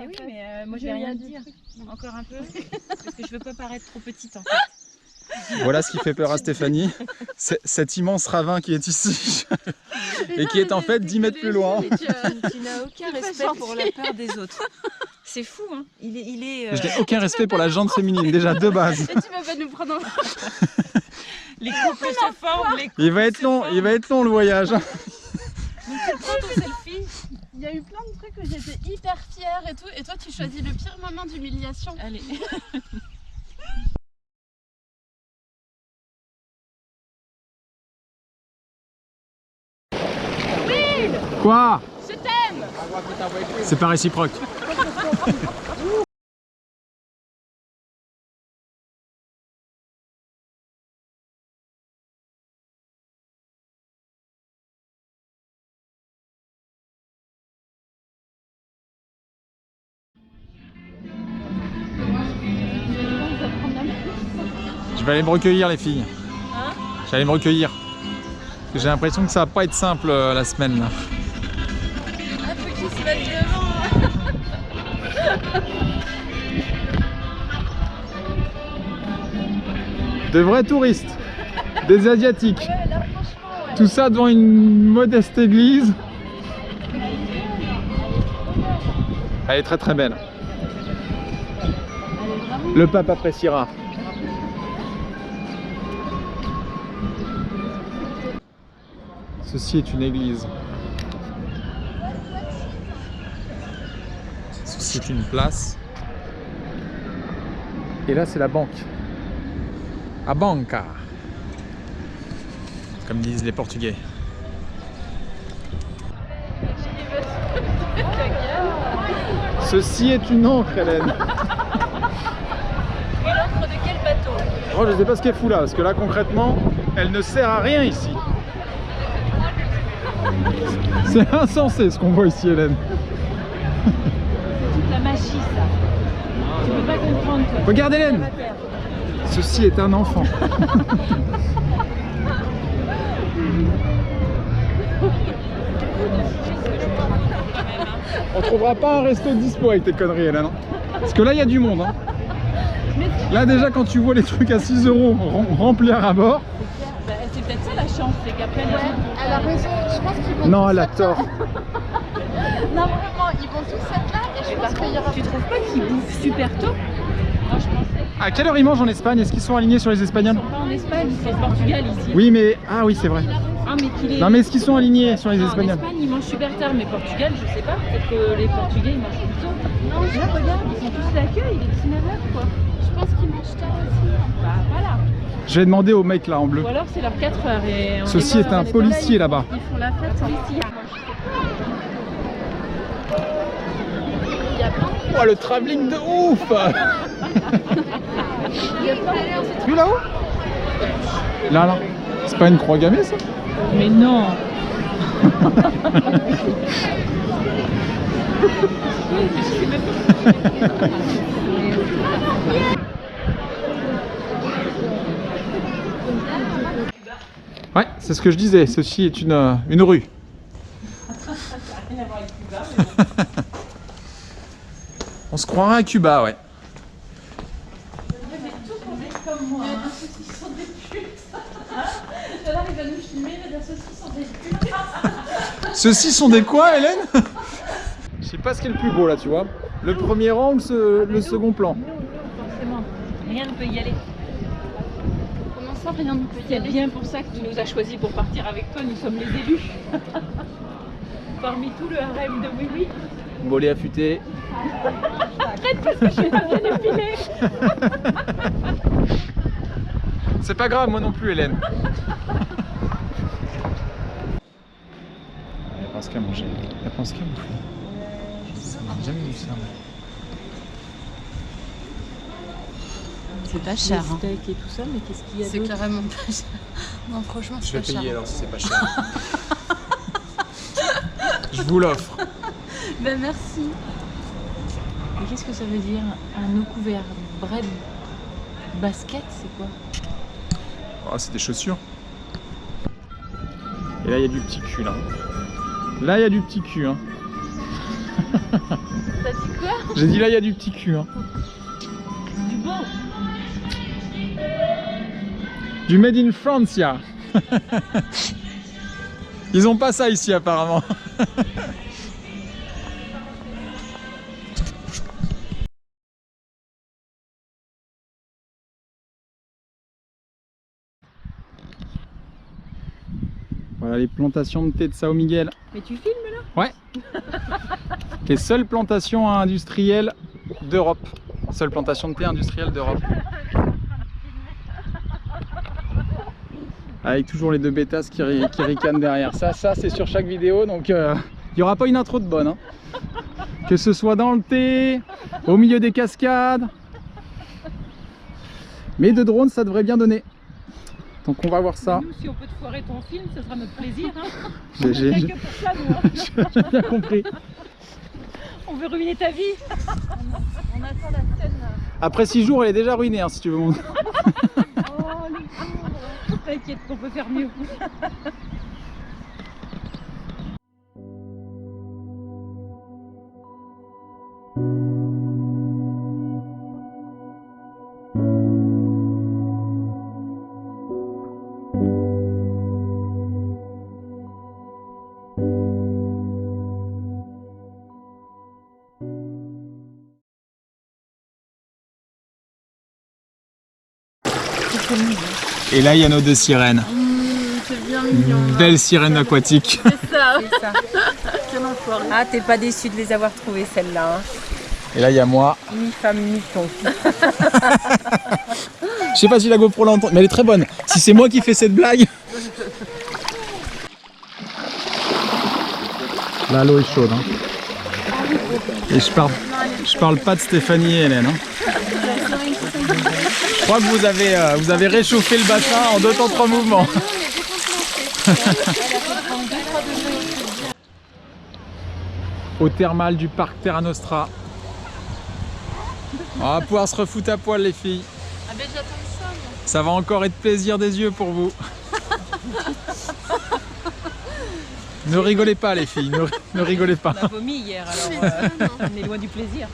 Mais en oui, fait. mais moi je vais rien te dire. Encore un peu. Parce que je veux pas paraître trop petite en fait. Voilà ce qui fait peur à Stéphanie. Cet immense ravin qui est ici. Et qui est en fait 10 mètres plus loin. Tu n'as aucun respect pour la peur des autres. C'est fou, hein. Il est Je n'ai aucun respect pour la jante féminine, déjà de base. Et tu vas pas nous prendre en... Les couples se forment, les couples Il va être long, il va être long le voyage. Donc tu prends ton selfie. Il y a eu plein de trucs où j'étais hyper fière et tout. Et toi, tu choisis le pire moment d'humiliation. Allez. Quoi? Je t'aime. C'est pas réciproque. Je vais aller me recueillir les filles. Hein? Je vais aller me recueillir. Parce que j'ai l'impression que ça va pas être simple la semaine là. Ah, faut qu'il se mette devant. De vrais touristes, des asiatiques. Ouais, là, franchement, ouais. Tout ça devant une modeste église. Elle est très très belle. Le pape appréciera. Ceci est une église. Ceci est une place. Et là c'est la banque. A banca, comme disent les Portugais. Ceci est une encre, Hélène. Et l'encre de quel bateau? Oh, je sais pas ce qu'elle fout là, parce que là concrètement, elle ne sert à rien ici. C'est insensé ce qu'on voit ici, Hélène. Toute la magie, ça. Tu peux pas comprendre, toi. Regarde, Hélène. Ceci est un enfant. On trouvera pas un resto dispo avec tes conneries, Hélène. Hein. Parce que là, il y a du monde. Hein. Là, déjà, quand tu vois les trucs à 6 € remplis à bord. Bah, c'est peut-être ça la chance, c'est qu'après les gens... Elle a raison, je pense qu'ils vont Non, tous elle a être là. tort. Non, vraiment, ils vont tous être là et je pense qu'il y aura... Tu trouves pas qu'ils bouffent super tôt? Moi je pensais. À quelle heure ils mangent en Espagne? Est-ce qu'ils sont alignés sur les Espagnols? Ils sont pas en Espagne, c'est le Portugal ici. Oui, mais... Ah oui, c'est vrai. Ah, mais qu'il est... Non, mais est-ce qu'ils sont alignés sur les Non, Espagnols? En Espagne, ils mangent super tard, mais Portugal, je sais pas. Peut-être que les Portugais, ils mangent plus tôt. Non, là, regarde, ils sont tous d'accueil, il est 19h, quoi. Je pense qu'ils mangent tard aussi. Bah, voilà. Je vais demander au mec là en bleu. Ou alors, c'est leurs 4 heures et... Ceci est un policier là-bas. Ils font la fête ici. Il y a plein de... Oh, le travelling de ouf! Vu là-haut? Là, là. C'est pas une croix gammée ça? Mais non. Ouais, c'est ce que je disais. Ceci est une rue. On se croirait à Cuba, ouais. Comme moi. Ceux-ci sont des putes. Alors il va nous filmer, il va dire ceux-ci sont des putes. Ceux-ci sont des quoi, Hélène? Je sais pas ce qui est le plus beau là, tu vois. Le premier rang ou le second plan? Forcément. Rien ne peut y aller. Comment ça, rien ne peut y C'est aller? bien pour ça que tu nous as choisis pour partir avec toi, nous sommes les élus. Parmi tout le harem de Oui. Mollet affûté. Arrête parce que je suis bien épilée. C'est pas grave, moi non plus, Hélène. Elle pense qu'à manger. Elle pense qu'à bouffer. J'ai jamais vu ça. C'est pas cher. Hein. Steak et tout ça, mais qu'est-ce qu'il y a C'est d'autre? carrément pas cher. Non, franchement, Je c'est vais pas cher. payer alors si c'est pas cher. Je vous l'offre. Ben merci. Mais qu'est-ce que ça veut dire? Un eau couvert bread basket, c'est quoi? Oh, c'est des chaussures. Et là, il y a du petit cul, là. Là, il y a du petit cul, hein. T'as T'as dit quoi? J'ai dit là, il y a du petit cul. Hein. Du beau. Du Made in Francia. Ils ont pas ça ici apparemment. Voilà les plantations de thé de São Miguel. Mais tu filmes là? Ouais. Les seules plantations industrielles d'Europe. Seule plantation de thé industrielle d'Europe. Avec toujours les deux bêtas qui ricanent derrière. Ça c'est sur chaque vidéo, donc il n'y aura pas une intro de bonne. Hein. Que ce soit dans le thé, au milieu des cascades. Mais de drone, ça devrait bien donner. Donc on va voir ça. Nous, si on peut te foirer ton film, ce sera notre plaisir. Hein. J'ai Que pour ça, nous, hein. bien compris. On veut ruiner ta vie. On attend la scène. Après 6 jours, elle est déjà ruinée, hein, si tu veux mon... Oh, les pauvres. T'inquiète qu'on peut faire mieux. Et là, il y a nos deux sirènes. C'est bien mignon. Belle sirène aquatique. C'est ça. C'est ça. Quel enfoiré. Ah, t'es pas déçu de les avoir trouvées celles-là. Hein. Et là, il y a moi. Ni femme ni ton. Je sais pas si la GoPro l'entend, mais elle est très bonne. Si c'est moi qui fais cette blague. Là, l'eau est chaude. Hein. Et je parle pas de Stéphanie et Hélène. Hein. Je crois que vous avez réchauffé le bassin en 2 temps 3 mouvements. Au thermal du parc Terra Nostra. On va pouvoir se refoutre à poil les filles. Ah ben j'attends ça. Moi. Ça va encore être plaisir des yeux pour vous. Ne rigolez pas les filles, ne rigolez pas. On a vomi hier, alors on est loin du plaisir.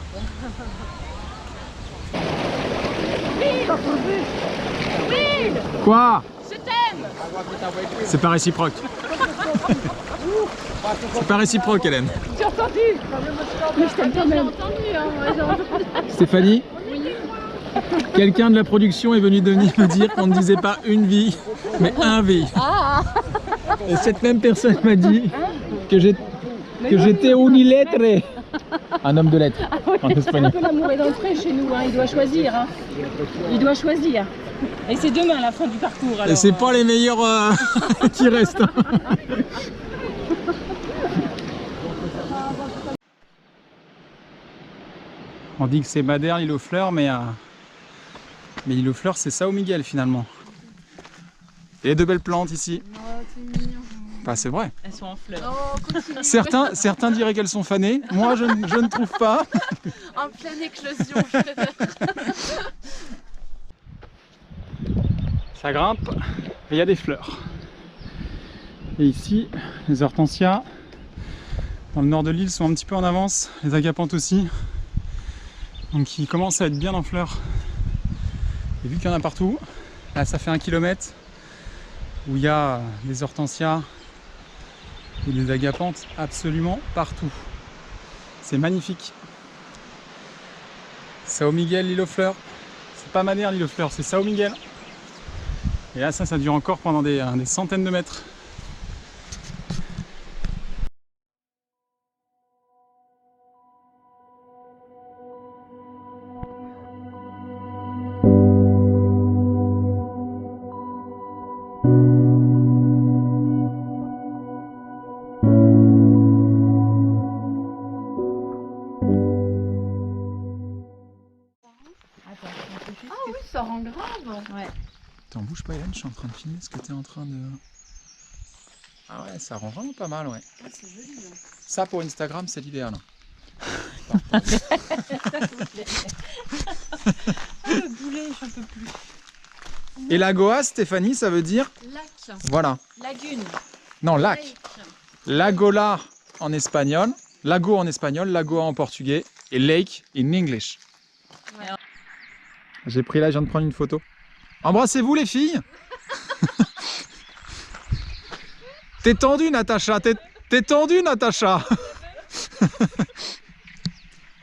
Quoi? Je t'aime. C'est pas réciproque. C'est pas réciproque Hélène. Mais je t'aime quand même. J'ai entendu. Hein, moi, j'ai entendu. Stéphanie, quelqu'un de la production est venu me dire qu'on ne disait pas une vie, mais un vie. Et cette même personne m'a dit que j'étais unilettré. Un homme de lettres en espagnol. L'amour est d'entrée chez nous, hein. Il doit choisir. Hein. Il doit choisir. Et c'est demain la fin du parcours. Alors, Et c'est pas les meilleurs qui restent. Hein. On dit que c'est Madère, l'île aux fleurs, mais l'île aux fleurs, c'est São Miguel finalement. Et de belles plantes ici. Oh, c'est mignon. Bah, c'est vrai. elles sont en fleurs. Oh, continue. Certains diraient qu'elles sont fanées. Moi, je ne trouve pas. En pleine éclosion. Ça grimpe, et il y a des fleurs. Et ici, les hortensias, dans le nord de l'île, sont un petit peu en avance. Les agapanthes aussi. Donc ils commencent à être bien en fleurs. Et vu qu'il y en a partout, là ça fait 1 kilomètre où il y a des hortensias et des agapanthes absolument partout. C'est magnifique. São Miguel, l'île aux fleurs. C'est pas Madère, l'île aux fleurs, c'est São Miguel. Et là ça dure encore pendant des centaines de mètres. Ah oui, ça rend grave. Ouais. Attends, bouge pas Hélène, je suis en train de filmer ce que tu es en train de... Ah ouais, ça rend vraiment pas mal, ouais. Ah, c'est joli. Hein. Ça pour Instagram, c'est l'idéal. Ah, le boulet, j'en peux plus. Et lagoa, Stéphanie, ça veut dire... Lac. Voilà. Lagune. Non, lac. Lake. Lagola en espagnol. Lago en espagnol, lagoa en portugais. et lake in English. Ouais. J'ai pris là, je viens de prendre une photo. Embrassez-vous les filles. T'es tendue Natacha, t'es tendue Natacha.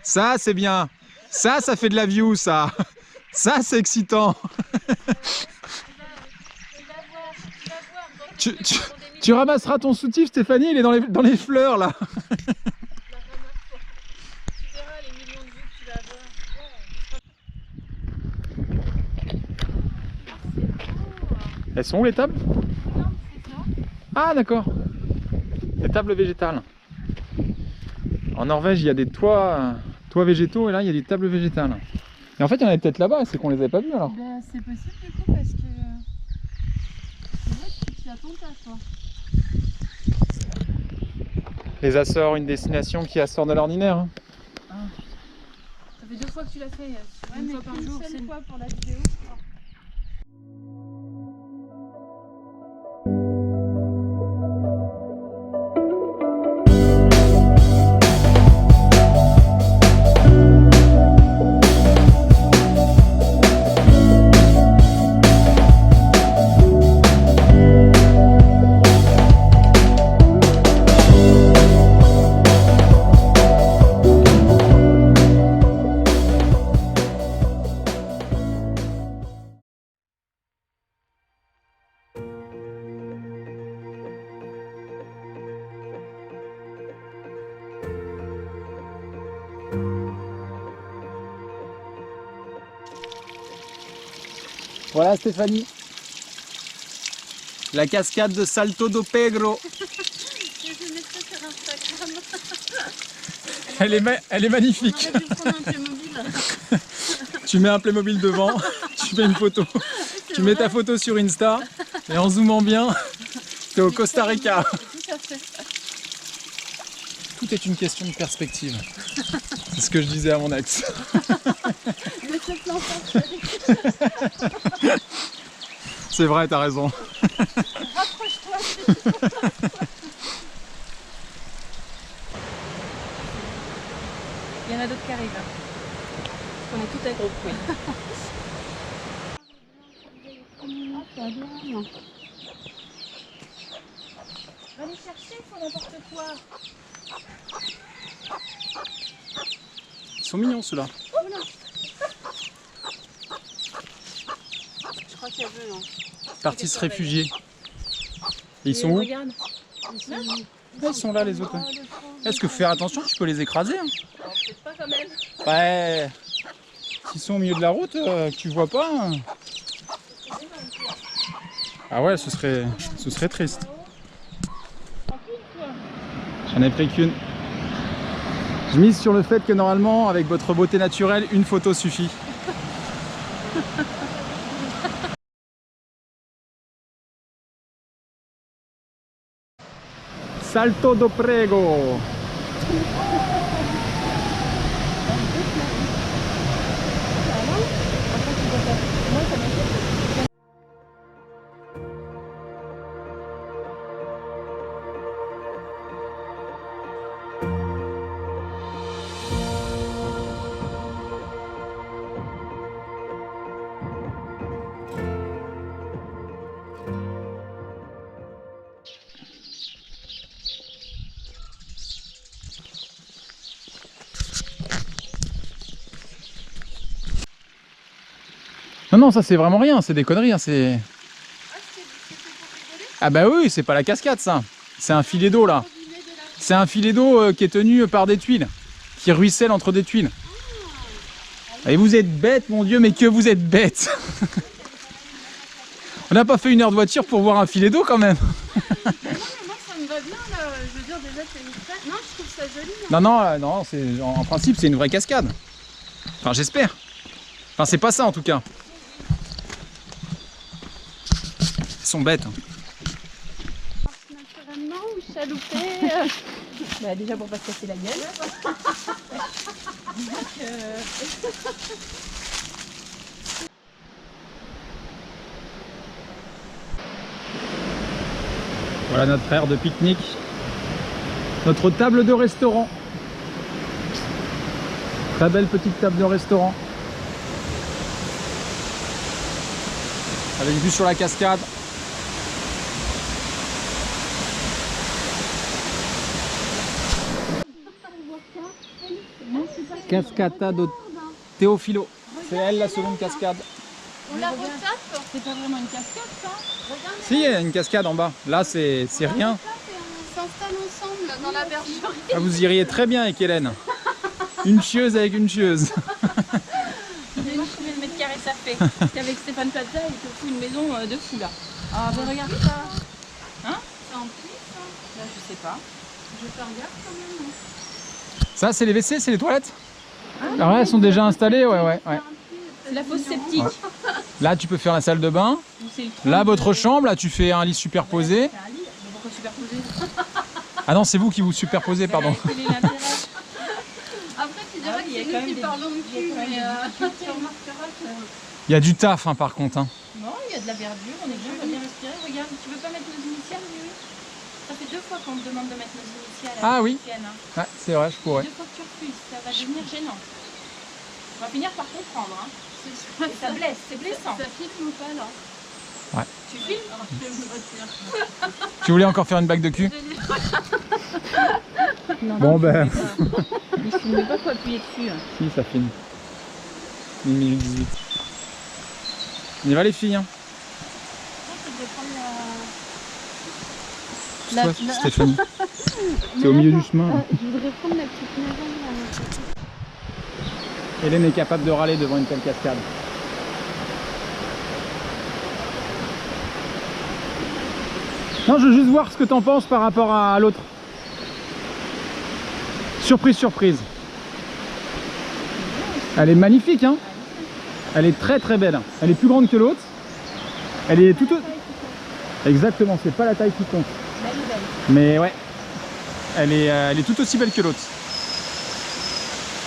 Ça c'est bien. Ça fait de la view ça. Ça c'est excitant. Tu ramasseras ton soutif Stéphanie, il est dans les fleurs là. Tu verras les millions de vues que tu vas avoir. Elles sont où les tables? Ah d'accord. Les tables végétales. En Norvège il y a des toits végétaux et là il y a des tables végétales. Et en fait il y en avait peut-être là-bas, c'est qu'on les avait pas vus alors. Ben, c'est possible du coup parce que c'est vrai que tu attends pas toi. Les Açores, une destination qui sort de l'ordinaire. Hein. Ça fait 2 fois que tu l'as fait. Ouais, Une mais fois par qu'une jour. seule C'est fois pour la vidéo. Voilà Stéphanie. La cascade de Salto do Pegro. Je mettrai sur Instagram. Elle est magnifique. On aurait dû prendre un Playmobil. Tu mets un Playmobil devant, tu fais une photo. Tu mets ta photo sur Insta et en zoomant bien, t'es au Costa Rica. Tout à fait. Tout est une question de perspective. C'est ce que je disais à mon ex. Mais ce plan chérie. C'est vrai, t'as raison. Rapproche-toi. Il y en a d'autres qui arrivent. On est tout accroupis. Ah, bien. Va les chercher, faut n'importe quoi. Ils sont mignons ceux-là. Je crois qu'il y a deux, non. Partis se réfugier. Et ils sont où? Regarde. Ils sont là les autres. Est-ce que faut faire attention, tu peux les écraser hein. Peut-être pas quand même. Ouais. S'ils sont au milieu de la route, que tu vois pas. Hein. Ah ouais, ce serait triste. J'en ai pris qu'une. Je mise sur le fait que normalement, avec votre beauté naturelle, une photo suffit. Salto do Prego. Non, non, ça c'est vraiment rien, c'est des conneries. Hein, c'est... Ah bah oui, c'est pas la cascade ça. C'est un filet d'eau là. C'est un filet d'eau qui est tenu par des tuiles, qui ruisselle entre des tuiles. Et vous êtes bête, mon Dieu, mais que vous êtes bête. On n'a pas fait 1 heure de voiture pour voir un filet d'eau quand même. Non, mais moi ça me va bien là. Je veux dire, déjà c'est une crête. Non, je trouve ça joli. Non, non, non, en principe c'est une vraie cascade. Enfin, j'espère. Enfin, c'est pas ça en tout cas. Ils sont bêtes. Hein. Naturellement ou chaloupé. Bah, déjà pour pas se casser la gueule. Voilà notre aire de pique-nique. Notre table de restaurant. Très belle petite table de restaurant. Avec vue sur la cascade. Cascata de Teofilo. C'est elle la seconde cascade. On la retape. C'est pas vraiment une cascade ça. Regarde, Si, il y a une cascade en bas. Là, c'est rien. on s'installe ensemble dans la bergerie. Ah, vous iriez très bien avec Hélène. Une chieuse avec une chieuse. Combien de mètres carrés ça fait? Parce qu'avec Stéphane Plaza, il te fout une maison de fou là. Ah ben regarde ça. Hein? C'est en plus, ça. Là je sais pas. Je te regarde quand même. Ça, c'est les WC, c'est les toilettes. Ah ouais, elles sont déjà installées, ouais. C'est la fosse septique. Là, tu peux faire la salle de bain. Ou c'est le trou Là, de- votre chambre, là, tu fais un lit superposé. C'est un lit. Mais pourquoi superposer? Ah non, c'est vous qui vous superposez, pardon. Quel est l'intérêt? Après, tu diras Ah que oui, il y a c'est quand nous même qui des- parlons de il y a cul, quand même mais des tu remarqueras que... Il y a du taf, hein, par contre. Hein. Non, il y a de la verdure, on est bien, on va bien respirer. Regarde, tu veux pas mettre nos initiales, oui? Ça fait 2 fois qu'on te demande de mettre nos initiales. Ah oui. Tienne, hein. Ouais, c'est vrai, je pourrais. 2 fois que tu refuses, ça va devenir gênant. On va finir par comprendre, hein. Et ça blesse, c'est blessant. Ça filme ou pas, là? Tu filmes? Je vais me retirer. Tu voulais encore faire une bague de cul? Bon ben, Il filme pas, faut appuyer dessus. Hein. si, ça filme. 1 minute 18. On y va les filles, hein. La- Toi, la- Stéphanie. C'est au milieu du chemin. Je voudrais prendre la petite maison, là. Hélène est capable de râler devant une telle cascade. Non, je veux juste voir ce que t'en penses par rapport à l'autre. Surprise, surprise. Elle est magnifique, hein. Elle est très très belle. Elle est plus grande que l'autre. Elle est tout... Exactement, c'est pas la taille qui compte. Mais ouais, elle est tout aussi belle que l'autre.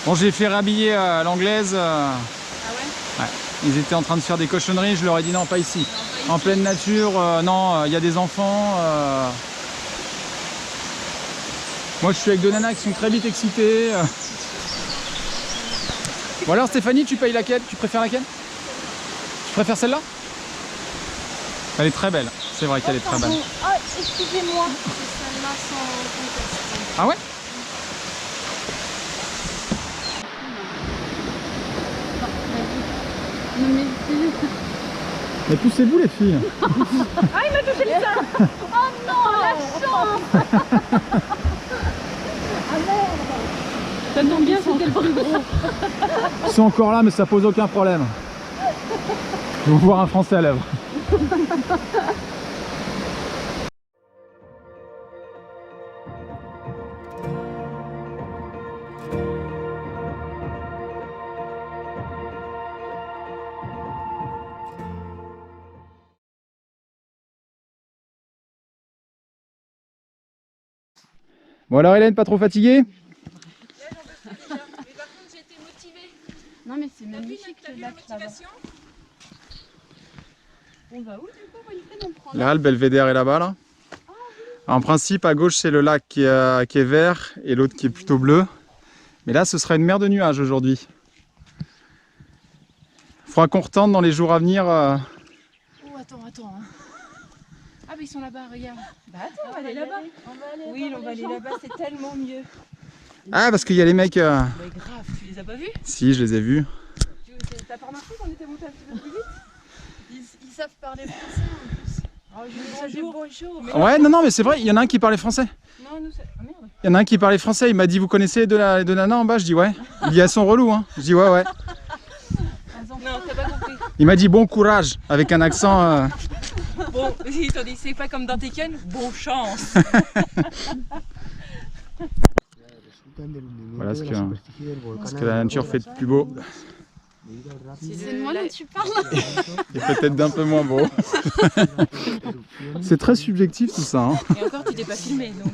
Bon, j'ai fait rhabiller l'anglaise. Ah ouais? Ouais. Ils étaient en train de faire des cochonneries, je leur ai dit non, pas ici. En pleine nature, non, il y a des enfants. Moi, je suis avec deux nanas qui sont très vite excitées. Bon alors Stéphanie, tu payes laquelle? Tu préfères laquelle? Tu préfères celle-là? Elle est très belle, c'est vrai qu'elle est très belle. Ah, excusez-moi. C'est celle-là sans conteste. Ah ouais? Non, mais Mais poussez-vous les filles. Ça tombe bien, c'était le plus gros. Ils sont encore là mais ça pose aucun problème. Je vais vous voir un Français à l'œuvre. Bon alors Hélène, pas trop fatiguée? non, mais c'est magnifique le lac là-bas. On va où du coup, Winfried? On prend Là, le belvédère est là-bas. Là. En principe, à gauche, c'est le lac qui est vert et l'autre qui est plutôt bleu. Mais là, ce sera une mer de nuages aujourd'hui. Il faudra qu'on retente dans les jours à venir. Oh, attends. Hein. Ah, mais ils sont là-bas, regarde. Bah, attends, on va aller là-bas. Oui, on va aller là-bas, c'est tellement mieux. Ah, parce qu'il y a les mecs... Mais grave, tu les as pas vus? Si, je les ai vus. T'as pas remarqué qu'on était monté un petit peu plus vite? Ils savent parler français en plus. Oh, je dis bonjour. Mais Ouais, non, mais c'est vrai, il y en a un qui parlait français. non, nous, c'est... Ah, merde. Il y en a un qui parlait français, il m'a dit, vous connaissez de nana en bas? Je dis, ouais. Il dit, elles sont reloues, hein. Je dis, ouais. Non, t'as pas compris. Il m'a dit, bon courage, avec un accent... Bon, ils t'ont dit, c'est pas comme dans Tekken, bon chance. Voilà ce que la nature fait de plus beau. C'est de moi dont tu parles. Et peut-être d'un peu moins beau. C'est très subjectif tout ça. Hein. Et encore, tu t'es pas filmé, donc...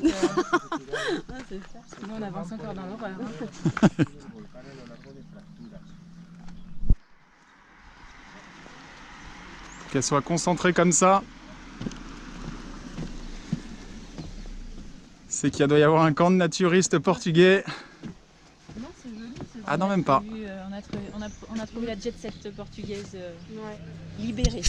Sinon, on avance encore dans l'horreur. Hein. Qu'elle soit concentrée comme ça, c'est qu'il doit y avoir un camp de naturistes portugais. Non, c'est joli, c'est Ah non, On a même pas. vu, on a trouvé la jet set portugaise Ouais. libérée.